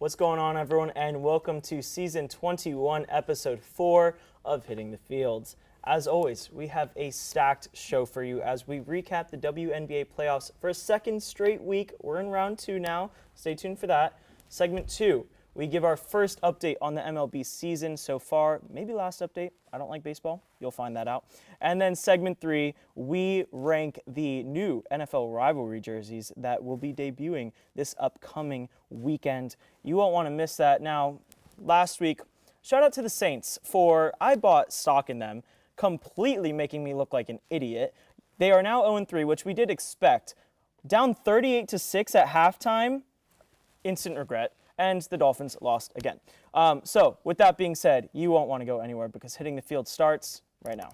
What's going on, everyone, and welcome to Season 21, Episode 4 of Hitting the Fields. As always, we have a stacked show for you as we recap the WNBA Playoffs for a second straight week. We're in round 2 now. Stay tuned for that. Segment 2, we give our first update on the MLB season so far. Maybe last update. I don't like baseball. You'll find that out. And then segment 3, we rank the new NFL Rivalry jerseys that will be debuting this upcoming weekend. You won't want to miss that. Now, last week, shout out to the Saints for I bought stock in them, completely making me look like an idiot. They are now 0-3, which we did expect. Down 38-6 at halftime, instant regret. And the Dolphins lost again. So with that being said, you won't want to go anywhere because Hitting the Field starts right now.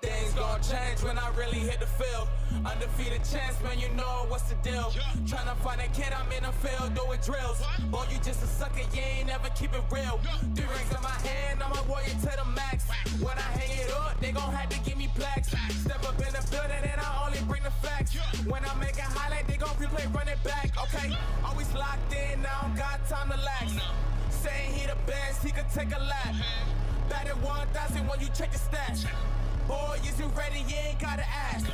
Things gon' change when I really hit the field. Undefeated champs, man, you know what's the deal. Tryna find a kid, I'm in the field doing drills. Boy, you just a sucker, you ain't never keep it real. 3 rings in my hand, I'm a warrior to the max. When I hang it up, they gon' have to give me plaques. Step up in the building and I only bring the facts. When I make a highlight, they gon' replay, run it back, okay? Always locked in, I don't got time to lax. Saying he the best, he could take a lap. Batted 1,000 when you check the stats. Boy, is you ready? You ain't gotta ask.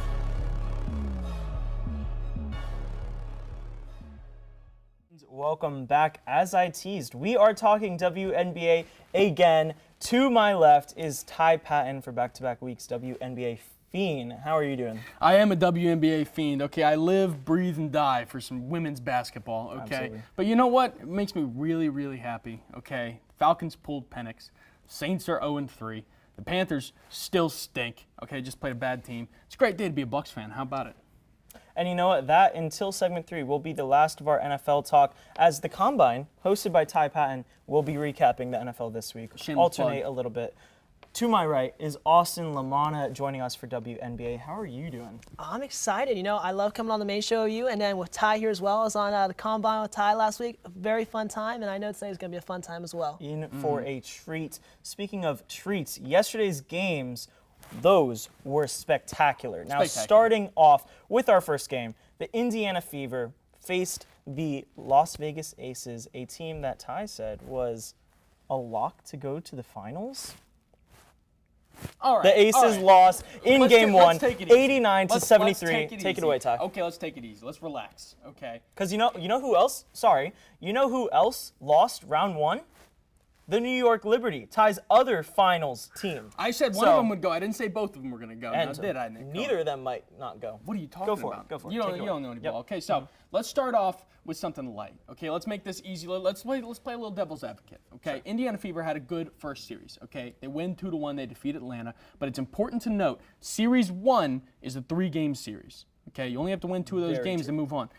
Welcome back. As I teased, we are talking WNBA again. To my left is Ty Patton for back-to-back weeks, WNBA Fiend. How are you doing? I am a WNBA fiend, okay? I live, breathe, and die for some women's basketball, okay? Absolutely. But you know what? It makes me really, really happy, okay? Falcons pulled Penix. Saints are 0-3. The Panthers still stink, okay? Just played a bad team. It's a great day to be a Bucs fan. How about it? And you know what? That, until segment 3, will be the last of our NFL talk, as the Combine, hosted by Ty Patton, will be recapping the NFL this week. Shameless Alternate plug. a little bit. To my right is Austin Lamanna joining us for WNBA. How are you doing? I'm excited. You know, I love coming on the main show with you, and then with Ty here as well. I was on the Combine with Ty last week. A very fun time, and I know today's going to be a fun time as well. In for a treat. Speaking of treats, yesterday's games, those were spectacular. Now, starting off with our first game, the Indiana Fever faced the Las Vegas Aces, a team that Ty said was a lock to go to the finals. All right. The Aces lost in game 1, 89-73. Take it away, Ty. Okay, let's take it easy. Let's relax, okay? Because you know who else? Sorry. You know who else lost round 1? The New York Liberty, Ty's other finals team. I said one of them would go. I didn't say both of them were going to go. Now, did I, Nick? Neither of them might not go. What are you talking Go for about? it. Go for it. You Take it don't away. know any Yep. ball. Okay, so let's start off with something light. Okay, let's make this easy. Let's play a little devil's advocate. Okay, sure. Indiana Fever had a good first series. Okay, they win 2-1. They defeat Atlanta. But it's important to note, Series 1 is a 3-game series. Okay, you only have to win 2 of those games to move on.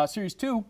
Series 2,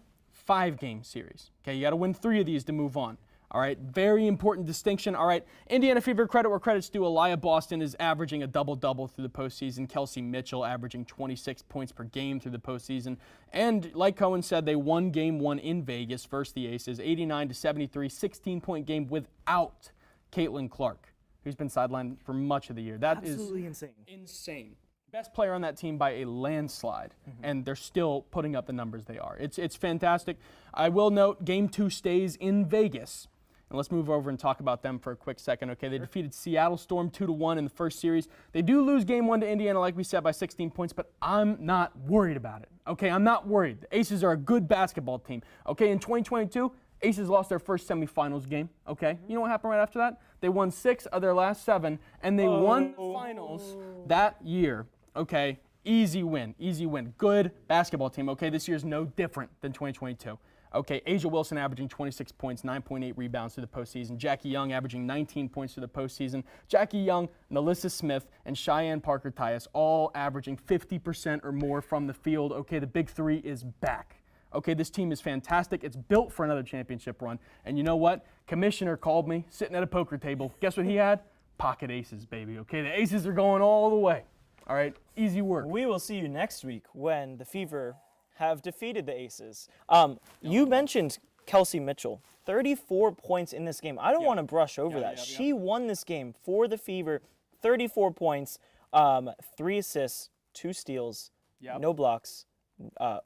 5-game series. Okay, you got to win 3 of these to move on. All right, very important distinction. All right, Indiana Fever, credit where credit's due. Aliyah Boston is averaging a double-double through the postseason. Kelsey Mitchell averaging 26 points per game through the postseason. And like Cohen said, they won Game 1 in Vegas versus the Aces, 89-73, 16-point game without Caitlin Clark, who's been sidelined for much of the year. That Absolutely is insane. Best player on that team by a landslide, and they're still putting up the numbers they are. It's fantastic. I will note, Game 2 stays in Vegas. And let's move over and talk about them for a quick second. Okay, they defeated Seattle Storm 2-1 in the first series. They do lose Game 1 to Indiana, like we said, by 16 points, but I'm not worried about it. Okay, I'm not worried. The Aces are a good basketball team. Okay, in 2022, Aces lost their first semifinals game. Okay, you know what happened right after that? They won 6 of their last 7, and they won the finals that year. Okay, easy win, easy win. Good basketball team. Okay, this year's no different than 2022. Okay, Asia Wilson averaging 26 points, 9.8 rebounds through the postseason. Jackie Young averaging 19 points through the postseason. Jackie Young, Nalissa Smith, and Cheyenne Parker-Tyus all averaging 50% or more from the field. Okay, the big 3 is back. Okay, this team is fantastic. It's built for another championship run. And you know what? Commissioner called me sitting at a poker table. Guess what he had? Pocket aces, baby. Okay, the Aces are going all the way. All right, easy work. We will see you next week when the Fever have defeated the Aces. You mentioned Kelsey Mitchell, 34 points in this game. I don't want to brush over that. She won this game for the Fever, 34 points, 3 assists, 2 steals, Yep. no blocks,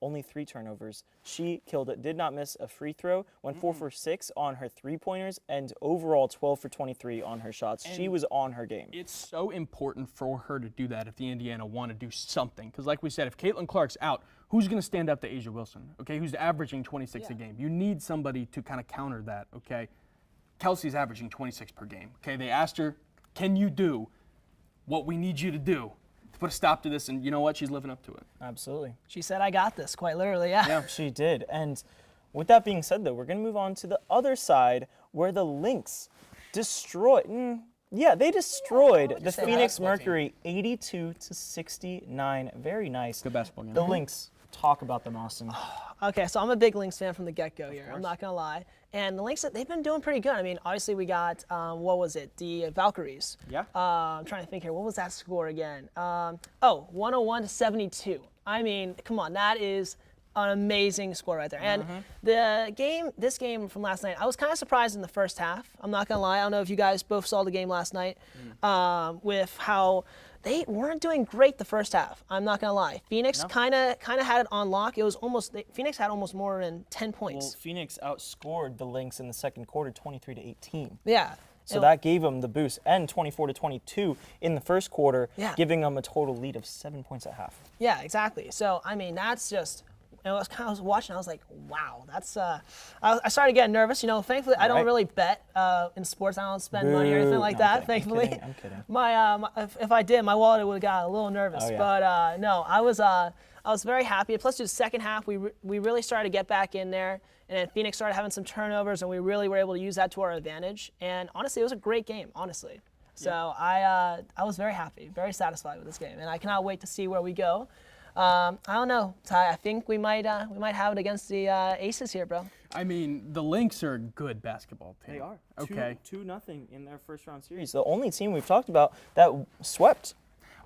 only 3 turnovers. She killed it, did not miss a free throw, went 4 for 6 on her 3-pointers, and overall 12 for 23 on her shots. She was on her game. It's so important for her to do that if the Indiana want to do something. Because like we said, if Caitlin Clark's out, who's going to stand up to Asia Wilson, okay, who's averaging 26 a game? You need somebody to kind of counter that, okay? Kelsey's averaging 26 per game, okay? They asked her, can you do what we need you to do to put a stop to this? And you know what? She's living up to it. Absolutely. She said, I got this, quite literally, yeah. Yeah, she did. And with that being said, though, we're going to move on to the other side where the Lynx destroyed. They destroyed the Phoenix Mercury 82-69. Very nice. Good basketball game. The Lynx. Talk about them, Austin. Okay, so I'm a big Lynx fan from the get-go here. I'm not going to lie. And the Lynx, they've been doing pretty good. I mean, obviously we got, the Valkyries. Yeah. I'm trying to think here. What was that score again? 101-72. I mean, come on, that is an amazing score right there. And this game from last night, I was kind of surprised in the first half. I'm not going to lie. I don't know if you guys both saw the game last night with how they weren't doing great the first half. I'm not gonna lie. Phoenix kind of had it on lock. It was almost Phoenix had almost more than 10 points. Well, Phoenix outscored the Lynx in the second quarter, 23-18. Yeah. So that gave them the boost, and 24-22 in the first quarter, giving them a total lead of 7 points at half. Yeah, exactly. So I mean, that's just. And I was watching. I was like, "Wow, that's." I started getting nervous. You know, thankfully, I don't really bet in sports. I don't spend money or anything like that. Thankfully, I'm kidding. If I did, my wallet would have got a little nervous. Oh, yeah. But no, I was very happy. Plus, the second half, we really started to get back in there, and then Phoenix started having some turnovers, and we really were able to use that to our advantage. And honestly, it was a great game. Honestly, so I was very happy, very satisfied with this game, and I cannot wait to see where we go. I don't know, Ty. I think we might have it against the Aces here, bro. I mean, the Lynx are a good basketball team. They are. Okay. 2-0 in their first round series. The only team we've talked about that swept.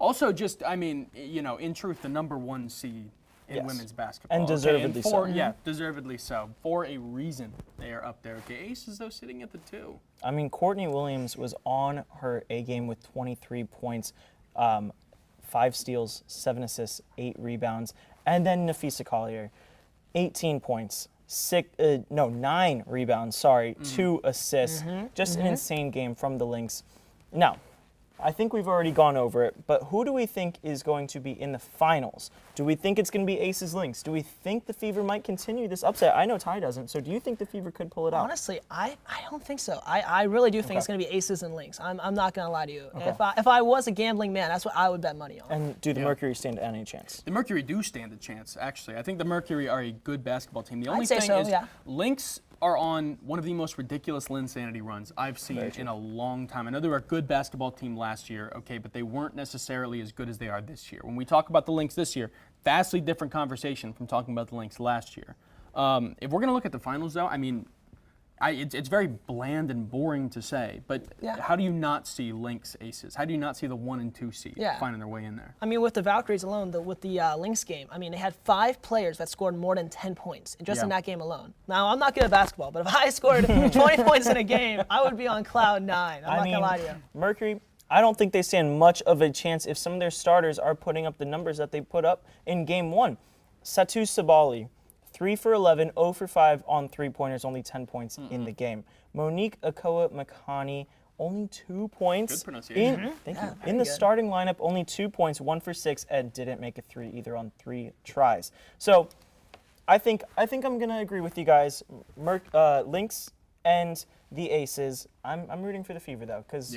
Also, just, I mean, you know, in truth, the #1 seed in women's basketball. And deservedly so. Yeah, deservedly so. For a reason, they are up there. Okay, Aces, though, sitting at the 2. I mean, Courtney Williams was on her A game with 23 points. 5 steals, 7 assists, 8 rebounds. And then Nafisa Collier, 18 points, 9 rebounds, 2 assists. Just an insane game from the Lynx. Now, I think we've already gone over it, but who do we think is going to be in the finals? Do we think it's going to be Aces Lynx? Do we think the Fever might continue this upset? I know Ty doesn't, so do you think the Fever could pull it out? Honestly, I don't think so. I really do think it's going to be Aces and Lynx. I'm not going to lie to you. Okay. If I was a gambling man, that's what I would bet money on. And do the Mercury stand any chance? The Mercury do stand a chance, actually. I think the Mercury are a good basketball team. The only I'd say thing so, is yeah. Lynx are on one of the most ridiculous Linsanity runs I've seen in a long time. I know they were a good basketball team last year, okay, but they weren't necessarily as good as they are this year. When we talk about the Lynx this year, vastly different conversation from talking about the Lynx last year. If we're going to look at the finals, though, I mean, it's very bland and boring to say, but how do you not see Lynx Aces? How do you not see the 1 and 2 seed finding their way in there? I mean, with the Valkyries alone, with the Lynx game, I mean, they had 5 players that scored more than 10 points just in that game alone. Now, I'm not good at basketball, but if I scored 20 points in a game, I would be on cloud 9. I'm not going to lie to you. Mercury, I don't think they stand much of a chance if some of their starters are putting up the numbers that they put up in game 1. Satu Sabali, 3 for 11, 0 for 5 on 3-pointers, only 10 points in the game. Monique Akoa Makani, only 2 points. Good pronunciation. In the starting lineup, only 2 points, 1 for 6, and didn't make a 3 either on 3 tries. So I think I'm going to agree with you guys. Lynx and the Aces. I'm rooting for the Fever, though, because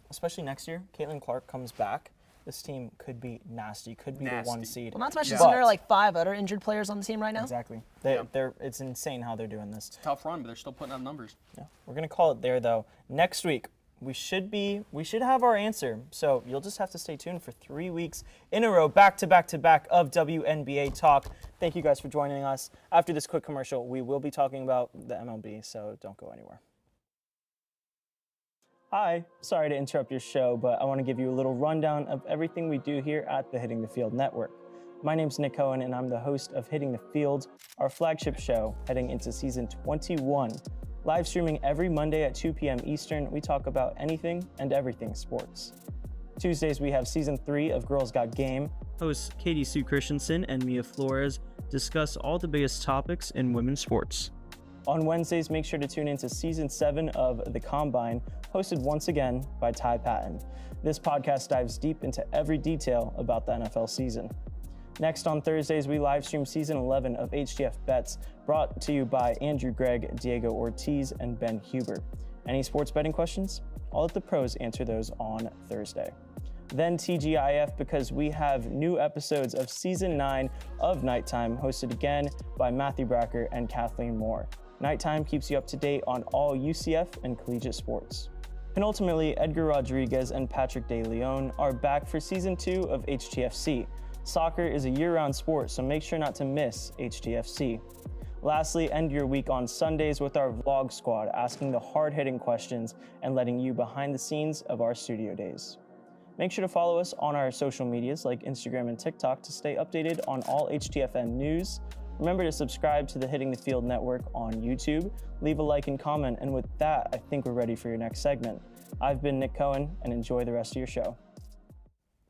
especially next year, Caitlin Clark comes back. This team could be nasty, could be the 1 seed. Well, not to mention, isn't there like 5 other injured players on the team right now? Exactly. It's insane how they're doing this. It's a tough run, but they're still putting up numbers. Yeah. We're going to call it there, though. Next week, we should have our answer. So you'll just have to stay tuned for 3 weeks in a row, back to back to back of WNBA talk. Thank you guys for joining us. After this quick commercial, we will be talking about the MLB, so don't go anywhere. Hi, sorry to interrupt your show, but I want to give you a little rundown of everything we do here at the Hitting the Field Network. My name's Nick Cohen, and I'm the host of Hitting the Field, our flagship show heading into season 21. Live streaming every Monday at 2 p.m. Eastern, we talk about anything and everything sports. Tuesdays, we have season 3 of Girls Got Game. hosts Katie Sue Christensen and Mia Flores discuss all the biggest topics in women's sports. On Wednesdays, make sure to tune in to Season 7 of The Combine, hosted once again by Ty Patton. This podcast dives deep into every detail about the NFL season. Next on Thursdays, we live stream Season 11 of HTF Bets, brought to you by Andrew Gregg, Diego Ortiz, and Ben Huber. Any sports betting questions? I'll let the pros answer those on Thursday. Then TGIF, because we have new episodes of Season 9 of Nighttime, hosted again by Matthew Bracker and Kathleen Moore. Nighttime keeps you up to date on all UCF and collegiate sports. Penultimately, Edgar Rodriguez and Patrick De Leon are back for Season 2 of HTFC. Soccer is a year-round sport, so make sure not to miss HTFC. Lastly, end your week on Sundays with our vlog squad, asking the hard-hitting questions and letting you behind the scenes of our studio days. Make sure to follow us on our social medias like Instagram and TikTok to stay updated on all HTFN news. Remember to subscribe to the Hitting the Field Network on YouTube, leave a like and comment, and with that, I think we're ready for your next segment. I've been Nick Cohen, and enjoy the rest of your show.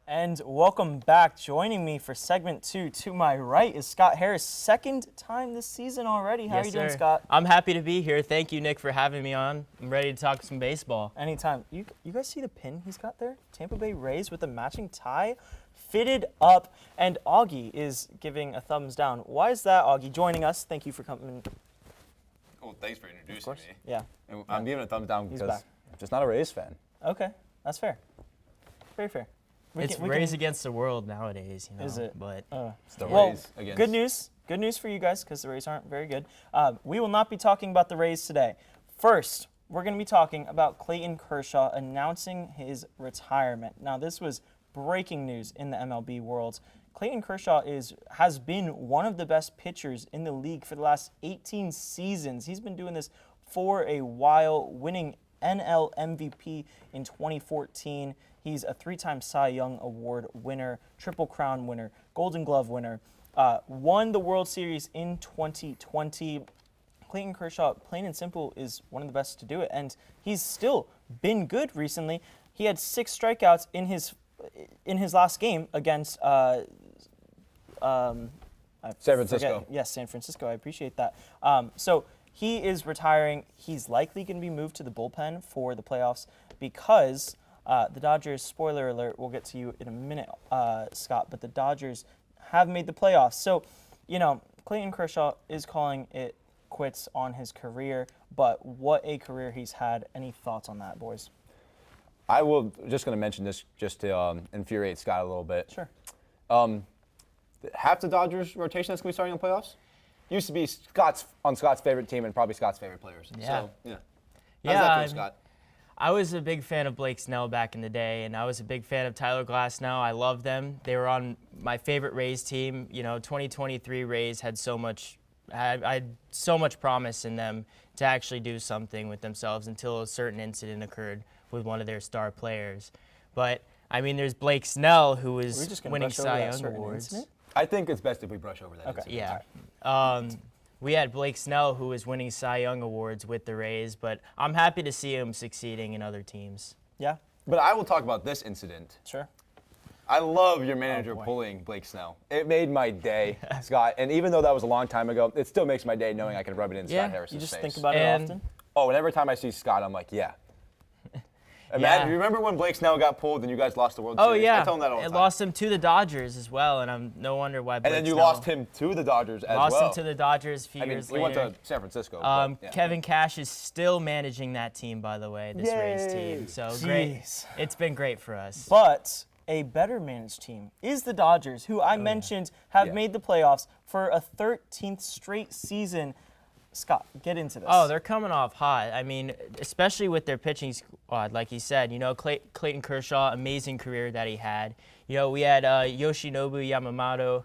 And welcome back. Joining me for segment 2 to my right is Scott Harris. Second time this season already. How are you doing, Scott? I'm happy to be here. Thank you, Nick, for having me on. I'm ready to talk some baseball. Anytime. You guys see the pin he's got there? Tampa Bay Rays with a matching tie, fitted up, and Augie is giving a thumbs down. Why is that, Augie? Joining us. Thank you for coming. Well, thanks for introducing me. Yeah. And I'm giving a thumbs down He's because back. I'm just not a Rays fan. Okay, that's fair. Very fair. It's Rays against the world nowadays, you know. Is it? But It's the Well, Rays against. good news. Good news for you guys because the Rays aren't very good. We will not be talking about the Rays today. First, we're going to be talking about Clayton Kershaw announcing his retirement. Now, this was breaking news in the MLB world. Clayton Kershaw has been one of the best pitchers in the league for the last 18 seasons. He's been doing this for a while, winning NL MVP in 2014. He's a 3-time Cy Young Award winner, Triple Crown winner, Golden Glove winner, won the World Series in 2020. Clayton Kershaw, plain and simple, is one of the best to do it, and he's still been good recently. He had 6 strikeouts in his last game against San Francisco. Yes, San Francisco. I appreciate that. So he is retiring. He's likely going to be moved to the bullpen for the playoffs because the Dodgers, spoiler alert, we'll get to you in a minute, Scott, but the Dodgers have made the playoffs. So, you know, Clayton Kershaw is calling it quits on his career, but what a career he's had. Any thoughts on that, boys? I will just going to mention this just to infuriate Scott a little bit. Sure. Half the Dodgers rotation that's going to be starting in the playoffs used to be Scott's favorite team and probably Scott's favorite players. Yeah. So, yeah. How's Yeah, that feel, Scott? I was a big fan of Blake Snell back in the day, and I was a big fan of Tyler Glasnow. I love them. They were on my favorite Rays team. You know, 2023 Rays had I had so much promise in them to actually do something with themselves until a certain incident occurred with one of their star players. But, I mean, there's Blake Snell, who is winning Cy Young Awards. I think it's best if we brush over that. Okay. incident. Yeah. We had Blake Snell, who was winning Cy Young Awards with the Rays, but I'm happy to see him succeeding in other teams. Yeah, But I will talk about this incident. sure. I love your manager boy. pulling Blake Snell. It made my day, Scott. And even though that was a long time ago, it still makes my day knowing I can rub it in Yeah, Scott Harris's You just face. think about it And- often? Oh, and every time I see Scott, I'm like, yeah. Yeah. Imagine, you remember when Blake Snell got pulled and you guys lost the World Oh, Series? yeah. I tell him that all the It time. lost him to the Dodgers as well, and I'm no wonder why Blake And then you Snell lost him to the Dodgers as lost well. him to the Dodgers a few I mean, years he went later. to San Francisco. but, yeah. Kevin Cash is still managing that team, by the way, this Rays Yay. team. So great. Jeez. It's been great for us. But a better managed team is the Dodgers, who I mentioned have Yeah. made the playoffs for a 13th straight season. Scott, get into this. Oh, they're coming off hot. I mean, especially with their pitching squad, like you said. You know, Clayton Kershaw, amazing career that he had. You know, we had Yoshinobu Yamamoto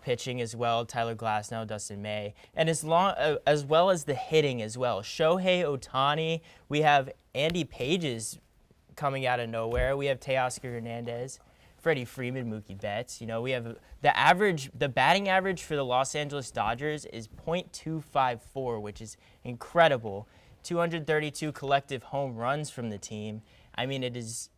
pitching as well, Tyler Glasnow, Dustin May, and as well as the hitting as well. Shohei Ohtani, we have Andy Pages coming out of nowhere. We have Teoscar Hernandez, Freddie Freeman, Mookie Betts. You know, we have the batting average for the Los Angeles Dodgers is .254, which is incredible. 232 collective home runs from the team. I mean, it is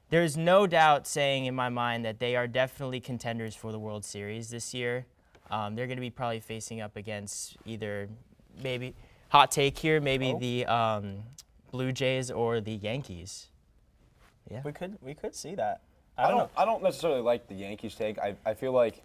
there's no doubt saying in my mind that they are definitely contenders for the World Series this year. They're going to be probably facing up against either maybe, hot take here, maybe the Blue Jays or the Yankees. Yeah. We could see that. I don't necessarily like the Yankees take. I feel like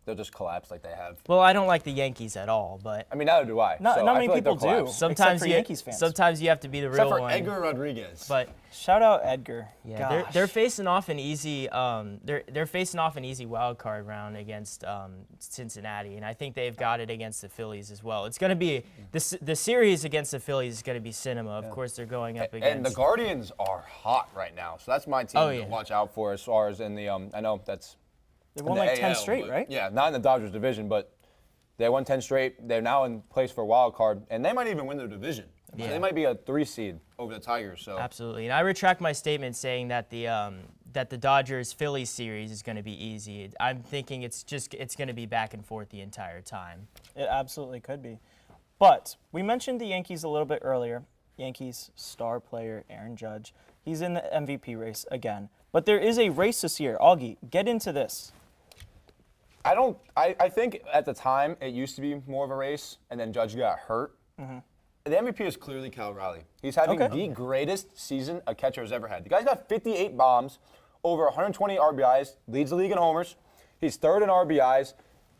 they'll just collapse like they have. Well, I don't like the Yankees at all, but I mean, neither do I. Not So many I feel like people they'll do. collapse. sometimes for you Yankees fans. sometimes you have to be the Except real for one. Edgar Rodriguez. But Shout out Edgar. yeah, Gosh. they're facing off an easy they're facing off an easy wild card round against Cincinnati, and I think they've got it against the Phillies as well. It's going to be the series against the Phillies is going to be cinema. Of course, they're going up against. And the Guardians are hot right now, so that's my team Oh, to yeah. watch out for as far as in the. I know that's. They in won the like 10 AL, straight, but- right? Yeah, not in the Dodgers division, but they won 10 straight. They're now in place for a wild card, and they might even win their division. Yeah. They might be a 3 seed over the Tigers. So Absolutely, and I retract my statement saying that the Dodgers Phillies series is going to be easy. I'm thinking it's going to be back and forth the entire time. It absolutely could be. But we mentioned the Yankees a little bit earlier. Yankees star player Aaron Judge. He's in the MVP race again. But there is a race this year. Augie, get into this. I think at the time it used to be more of a race, and then Judge got hurt. The MVP is clearly Cal Raleigh. He's having the greatest season a catcher has ever had. The guy's got 58 bombs, over 120 RBIs, leads the league in homers. He's third in RBIs.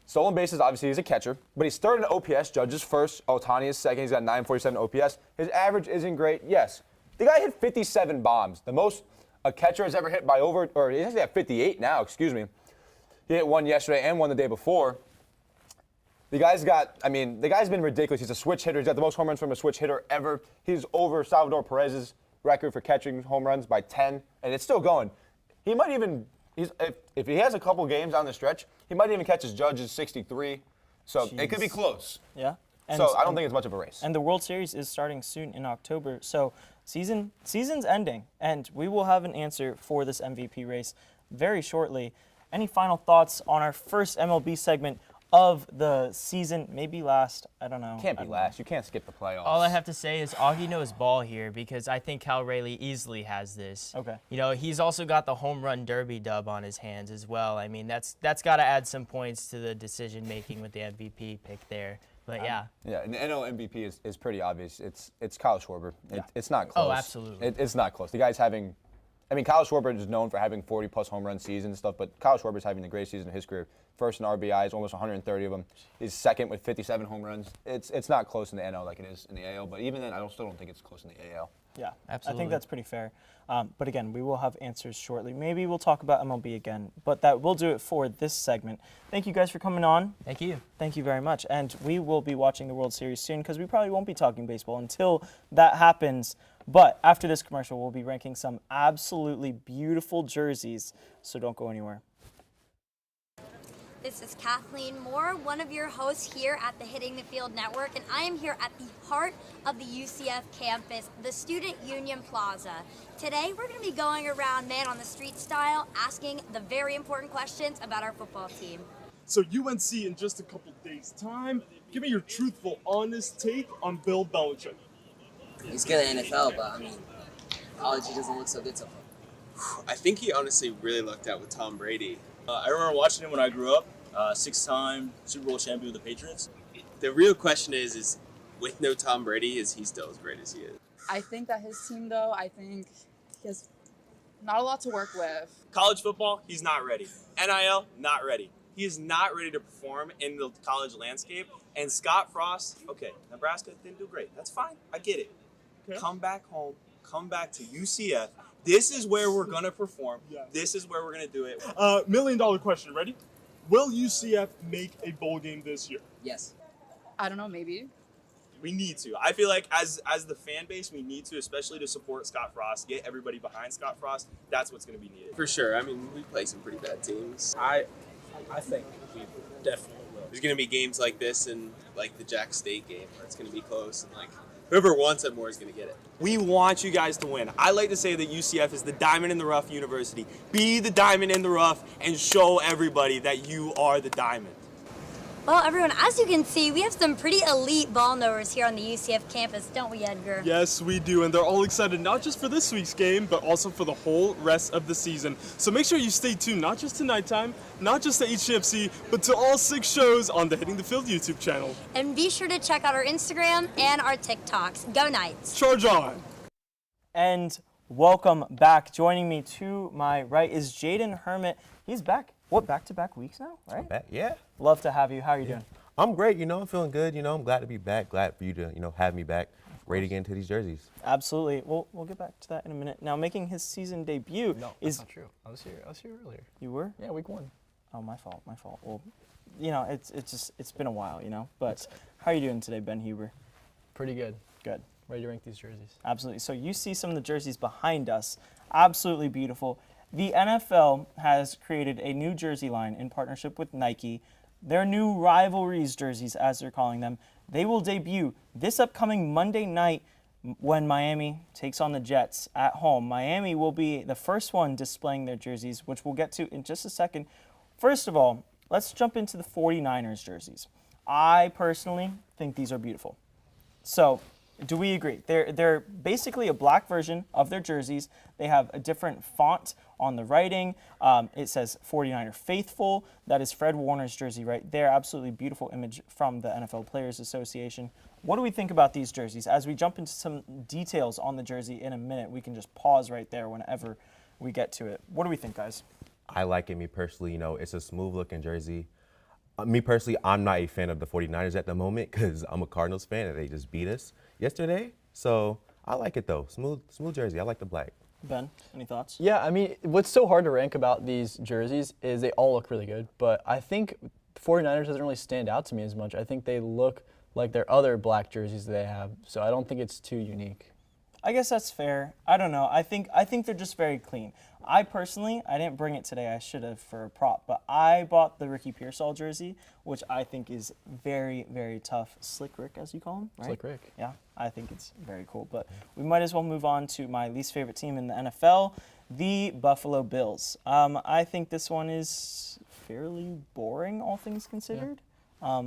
Stolen bases, obviously, he's a catcher, but he's third in OPS. Judge is first. Ohtani is second. He's got 947 OPS. His average isn't great, yes. The guy hit 57 bombs, the most a catcher has ever hit by over, or he's actually at 58 now, excuse me. He hit one yesterday and one the day before. The guy's been ridiculous. He's a switch hitter. He's got the most home runs from a switch hitter ever. He's over Salvador Perez's record for catching home runs by 10, and it's still going. He might even, if he has a couple games on the stretch, he might even catch his Judge's 63. So it could be close. Yeah. So I don't think it's much of a race. And the World Series is starting soon in October. So season's ending, and we will have an answer for this MVP race very shortly. Any final thoughts on our first MLB segment of the season? Maybe last. I don't know. Can't be last. You can't skip the playoffs. All I have to say is Augie knows ball here because I think Cal Raleigh easily has this. Okay. You know, he's also got the home run derby dub on his hands as well. I mean, that's got to add some points to the decision making with the MVP pick there. But yeah. Yeah, and the NL MVP is pretty obvious. It's Kyle Schwarber. It's not close. Oh, absolutely. It's not close. The guy's having. I mean, Kyle Schwarber is known for having 40-plus home run seasons and stuff, but Kyle Schwarber is having the greatest season of his career. First in RBIs, almost 130 of them. He's second with 57 home runs. It's not close in the NL like it is in the AL, but even then, I still don't think it's close in the AL. Yeah, Absolutely. I think that's pretty fair. But again, we will have answers shortly. Maybe we'll talk about MLB again, but that will do it for this segment. Thank you guys for coming on. Thank you. Thank you very much. And we will be watching the World Series soon because we probably won't be talking baseball until that happens. But after this commercial, we'll be ranking some absolutely beautiful jerseys, so don't go anywhere. This is Kathleen Moore, one of your hosts here at the Hitting the Field Network, and I am here at the heart of the UCF campus, the Student Union Plaza. Today, we're going to be going around man on the street style, asking the very important questions about our football team. So UNC in just a couple days' time, give me your truthful, honest take on Bill Belichick. He's good at NFL, but I mean, college he doesn't look so good so far. I think he honestly really lucked out with Tom Brady. I remember watching him when I grew up, 6-time Super Bowl champion with the Patriots. The real question is with no Tom Brady, is he still as great as he is? I think that his team, though, I think he has not a lot to work with. College football, he's not ready. NIL, not ready. He is not ready to perform in the college landscape. And Scott Frost, okay, Nebraska didn't do great. That's fine. I get it. Okay. Come back home. Come back to UCF. This is where we're going to perform. Yeah. This is where we're going to do it. $1 million question, ready? Will UCF make a bowl game this year? Yes. I don't know, maybe. We need to. I feel like as the fan base, we need to, especially to support Scott Frost, get everybody behind Scott Frost. That's what's going to be needed. For sure. I mean, we play some pretty bad teams. I think we definitely will. There's going to be games like this and like the Jack State game where it's going to be close and like whoever wants it more is going to get it. We want you guys to win. I like to say that UCF is the diamond in the rough university. Be the diamond in the rough and show everybody that you are the diamond. Well, everyone, as you can see, we have some pretty elite ball knowers here on the UCF campus, don't we, Edgar? Yes, we do, and they're all excited not just for this week's game, but also for the whole rest of the season. So make sure you stay tuned, not just to nighttime, not just to HCFC, but to all 6 shows on the Hitting the Field YouTube channel. And be sure to check out our Instagram and our TikToks. Go Knights! Charge on! And welcome back. Joining me to my right is Jaden Hermit. He's back. What, back-to-back weeks now, right? Back, yeah. Love to have you. How are you doing? I'm great, I'm feeling good, I'm glad to be back, glad for you to, have me back, ready to get into these jerseys. Absolutely. We'll get back to that in a minute. Now, making his season debut that's not true. I was here earlier. You were? Yeah, week 1. Oh, my fault. Well, it's been a while, But how are you doing today, Ben Huber? Pretty good. Good. Ready to rank these jerseys. Absolutely. So you see some of the jerseys behind us. Absolutely beautiful. The NFL has created a new jersey line in partnership with Nike. Their new Rivalries jerseys, as they're calling them. They will debut this upcoming Monday night when Miami takes on the Jets at home. Miami will be the first one displaying their jerseys, which we'll get to in just a second. First of all, let's jump into the 49ers jerseys. I personally think these are beautiful. So, do we agree? They're basically a black version of their jerseys. They have a different font on the writing. It says 49er Faithful. That is Fred Warner's jersey right there. Absolutely beautiful image from the NFL Players Association. What do we think about these jerseys? As we jump into some details on the jersey in a minute, we can just pause right there whenever we get to it. What do we think, guys? I like it, me personally, it's a smooth-looking jersey. Me personally, I'm not a fan of the 49ers at the moment because I'm a Cardinals fan and they just beat us yesterday. So I like it, though. Smooth jersey. I like the black. Ben, any thoughts? Yeah, I mean, what's so hard to rank about these jerseys is they all look really good, but I think 49ers doesn't really stand out to me as much. I think they look like their other black jerseys they have, so I don't think it's too unique. I guess that's fair. I don't know. I think they're just very clean. I personally, I didn't bring it today. I should have for a prop, but I bought the Ricky Pearsall jersey, which I think is very, very tough. Slick Rick, as you call him, right? Slick Rick. Yeah, I think it's very cool. But we might as well move on to my least favorite team in the NFL, the Buffalo Bills. I think this one is fairly boring, all things considered. Yeah.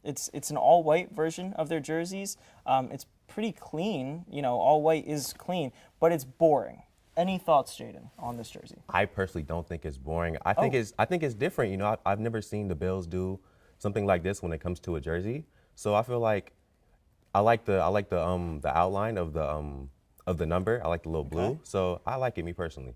It's an all-white version of their jerseys. It's pretty clean. All white is clean, but it's boring. Any thoughts, Jaden, on this jersey? I personally don't think it's boring. I think it's different. I've never seen the Bills do something like this when it comes to a jersey. So I feel like I like the outline of the number. I like the little blue. Okay. So I like it, me personally.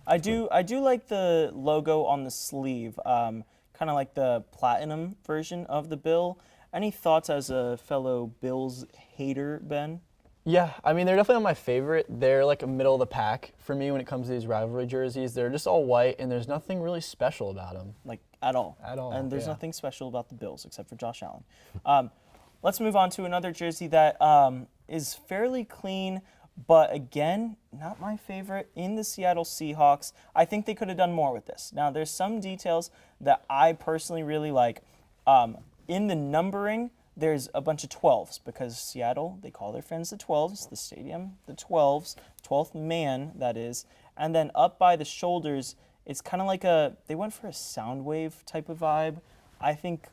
I do like the logo on the sleeve. Kind of like the platinum version of the bill. Any thoughts as a fellow Bills hater, Ben? Yeah, I mean, they're definitely not my favorite. They're like a middle of the pack for me when it comes to these rivalry jerseys. They're just all white, and there's nothing really special about them. Like, at all. At all, and there's nothing special about the Bills except for Josh Allen. Let's move on to another jersey that is fairly clean, but again, not my favorite, in the Seattle Seahawks. I think they could have done more with this. Now, there's some details that I personally really like. In the numbering, there's a bunch of 12s because Seattle, they call their fans the 12s, the stadium, the 12s, 12th man, that is. And then up by the shoulders, it's kind of like they went for a sound wave type of vibe. I think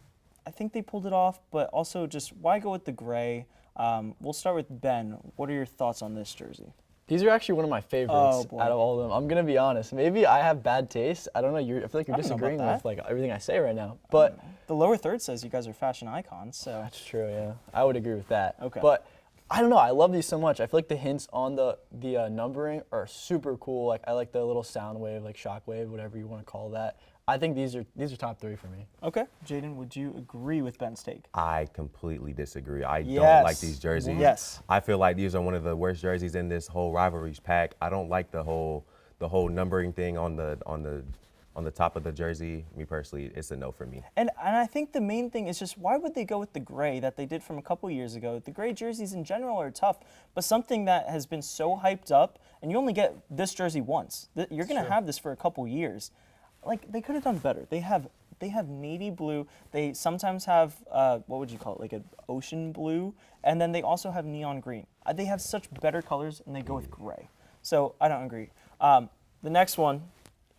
they pulled it off, but also just why go with the gray? We'll start with Ben. What are your thoughts on this jersey? These are actually one of my favorites out of all of them. I'm going to be honest. Maybe I have bad taste. I don't know. I feel like you're disagreeing with like everything I say right now. But the lower third says you guys are fashion icons. So that's true, yeah. I would agree with that. Okay. But I don't know. I love these so much. I feel like the hints on the numbering are super cool. Like I like the little sound wave, like shock wave, whatever you want to call that. I think these are top 3 for me. Okay. Jaden, would you agree with Ben's take? I completely disagree. I don't like these jerseys. Yes. I feel like these are one of the worst jerseys in this whole rivalries pack. I don't like the whole numbering thing on the top of the jersey. Me personally, it's a no for me. And I think the main thing is just why would they go with the gray that they did from a couple years ago? The gray jerseys in general are tough, but something that has been so hyped up, and you only get this jersey once. You're going to have this for a couple years. Like, they could have done better. They have navy blue. They sometimes have, what would you call it, like an ocean blue. And then they also have neon green. They have such better colors, and they go with gray. So I don't agree. The next one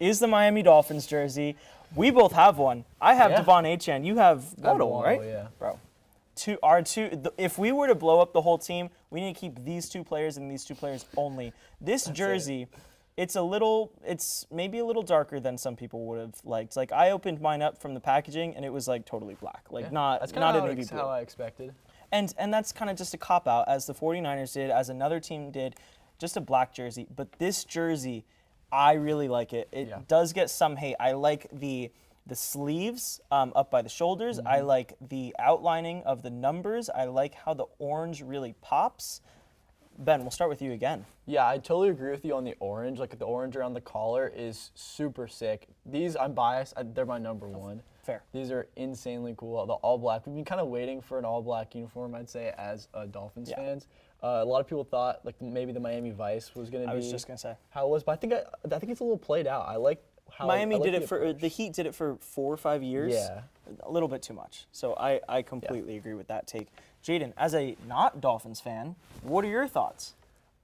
is the Miami Dolphins jersey. We both have one. I have Devon Achane. You have Waddle, right? Yeah. Bro. If we were to blow up the whole team, we need to keep these 2 players and these 2 players only. This jersey, it's maybe a little darker than some people would have liked. Like, I opened mine up from the packaging and it was like totally black. Like not a navy blue. How I expected. And that's kind of just a cop-out, as the 49ers did, as another team did, just a black jersey. But this jersey, I really like it. It does get some hate. I like the sleeves up by the shoulders. I like the outlining of the numbers. I like how the orange really pops. Ben, we'll start with you again. Yeah, I totally agree with you on the orange. Like, the orange around the collar is super sick. These, I'm biased, they're my number 1. Fair. These are insanely cool. The all black. We've been kind of waiting for an all black uniform, I'd say, as Dolphins fans. A lot of people thought like maybe the Miami Vice was going to be. I was just going to say how it was, but I think it's a little played out. I like how Miami did it for the Heat did it for 4 or 5 years. Yeah, a little bit too much. So I completely agree with that take. Jaden, as a not Dolphins fan, what are your thoughts?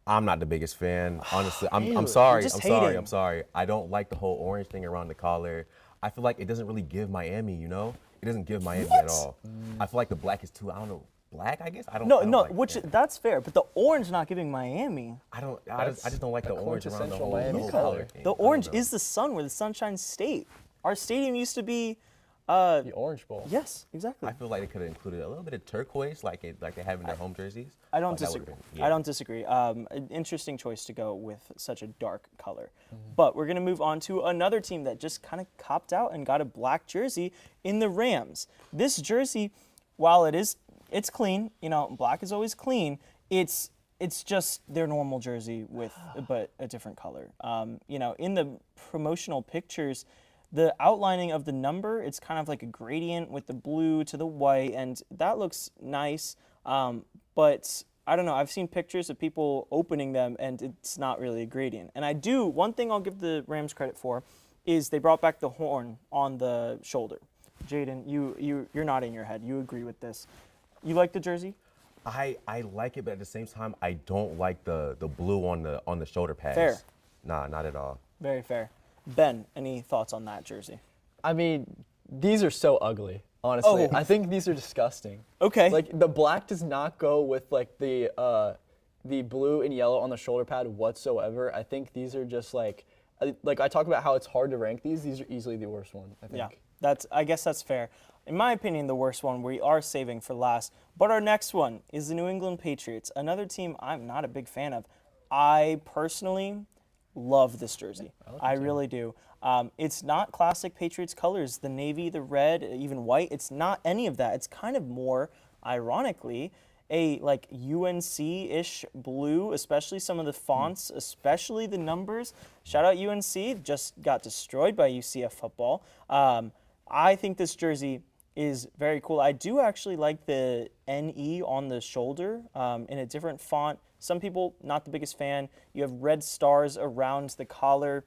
I'm not the biggest fan, honestly. I'm Really? sorry. Just I'm hating. sorry. I don't like the whole orange thing around the collar. I feel like it doesn't really give Miami, you know? It doesn't give Miami at all. I feel like the black is too, I don't know, black, I guess? I don't like that's fair, but the orange not giving Miami. I just don't like the orange around the whole Miami color thing. The orange is the sun. We're the Sunshine State. Our stadium used to be the Orange Bowl. Yes, exactly. I feel like they could have included a little bit of turquoise like they have in their home jerseys. I don't disagree. I don't disagree. An interesting choice to go with such a dark color. But we're going to move on to another team that just kind of copped out and got a black jersey in the Rams. This jersey, while it's clean, you know, black is always clean, it's just their normal jersey but a different color. You know, in the promotional pictures, the outlining of the number, it's kind of like a gradient with the blue to the white, and that looks nice. But I don't know, I've seen pictures of people opening them, and it's not really a gradient. And one thing I'll give the Rams credit for is they brought back the horn on the shoulder. Jaden, you're nodding your head. You agree with this. You like the jersey? I like it, but at the same time, I don't like the blue on the shoulder pads. Fair. Nah, not at all. Very fair. Ben, any thoughts on that jersey? I mean, these are so ugly, honestly. Oh. I think these are disgusting. Okay. Like, the black does not go with, like, the blue and yellow on the shoulder pad whatsoever. I think these are just, like I talk about how it's hard to rank these. These are easily the worst one, I think. Yeah, I guess that's fair. In my opinion, the worst one we are saving for last. But our next one is the New England Patriots, another team I'm not a big fan of. I personally love this jersey. I really do. It's not classic Patriots colors, the navy, the red, even white. It's not any of that. It's kind of more, ironically, a like UNC-ish blue, especially some of the fonts, especially the numbers. Shout out UNC, just got destroyed by UCF football. I think this jersey is very cool. I do actually like the NE on the shoulder in a different font. Some people, not the biggest fan. You have red stars around the collar.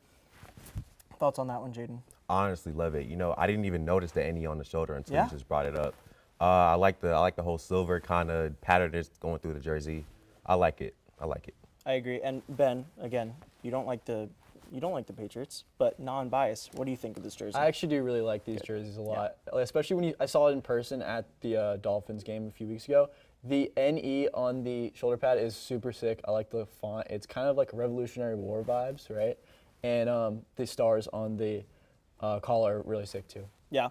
Thoughts on that one, Jaden? Honestly, love it. You know, I didn't even notice the NE on the shoulder until you just brought it up. I like the whole silver kind of pattern that's going through the jersey. I like it. I agree. And Ben, again, you don't like the Patriots, but non-biased. What do you think of this jersey? I actually do really like these jerseys a lot, especially when I saw it in person at the Dolphins game a few weeks ago. The NE on the shoulder pad is super sick. I like the font. It's kind of like Revolutionary War vibes, right? And the stars on the collar are really sick too. Yeah.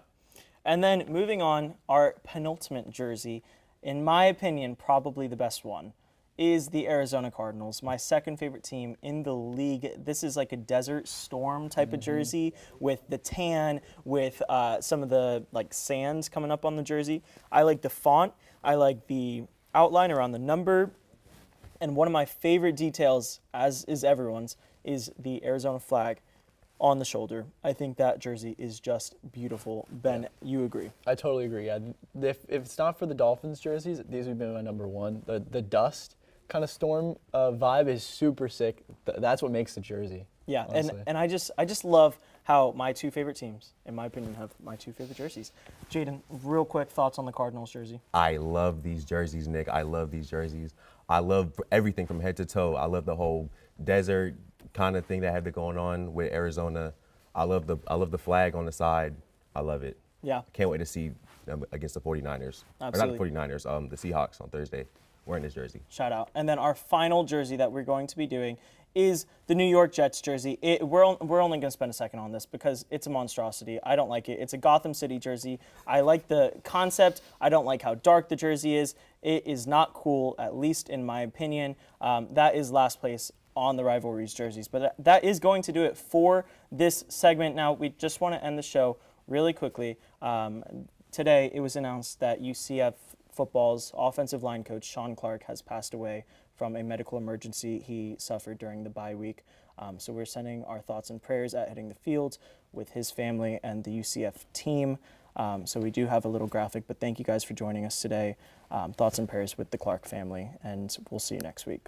And then moving on, our penultimate jersey, in my opinion, probably the best one, is the Arizona Cardinals, my second favorite team in the league. This is like a Desert Storm type of jersey with the tan, with some of the like sands coming up on the jersey. I like the font. I like the outline around the number. And one of my favorite details, as is everyone's, is the Arizona flag on the shoulder. I think that jersey is just beautiful. Ben, you agree? I totally agree. Yeah. If it's not for the Dolphins jerseys, these would be my number one. The dust kind of storm vibe is super sick. That's what makes the jersey. Yeah, honestly. and I just love how my two favorite teams, in my opinion, have my two favorite jerseys. Jaden, real quick thoughts on the Cardinals jersey. I love these jerseys, Nick. I love these jerseys. I love everything from head to toe. I love the whole desert kind of thing that had been going on with Arizona. I love the flag on the side. I love it. Yeah. Can't wait to see them against the 49ers. Absolutely. Or not the 49ers, the Seahawks on Thursday wearing this jersey. Shout out. And then our final jersey that we're going to be doing is the New York Jets jersey. We're only going to spend a second on this because it's a monstrosity. I don't like it. It's a Gotham City jersey. I like the concept. I don't like how dark the jersey is. It is not cool, at least in my opinion. That is last place on the Rivalries jerseys. But that is going to do it for this segment. Now, we just want to end the show really quickly. Today, it was announced that UCF football's offensive line coach, Shawn Clark, has passed away from a medical emergency he suffered during the bye week. So we're sending our thoughts and prayers at Hitting the Fields with his family and the UCF team. So we do have a little graphic, but thank you guys for joining us today. Thoughts and prayers with the Clark family, and we'll see you next week.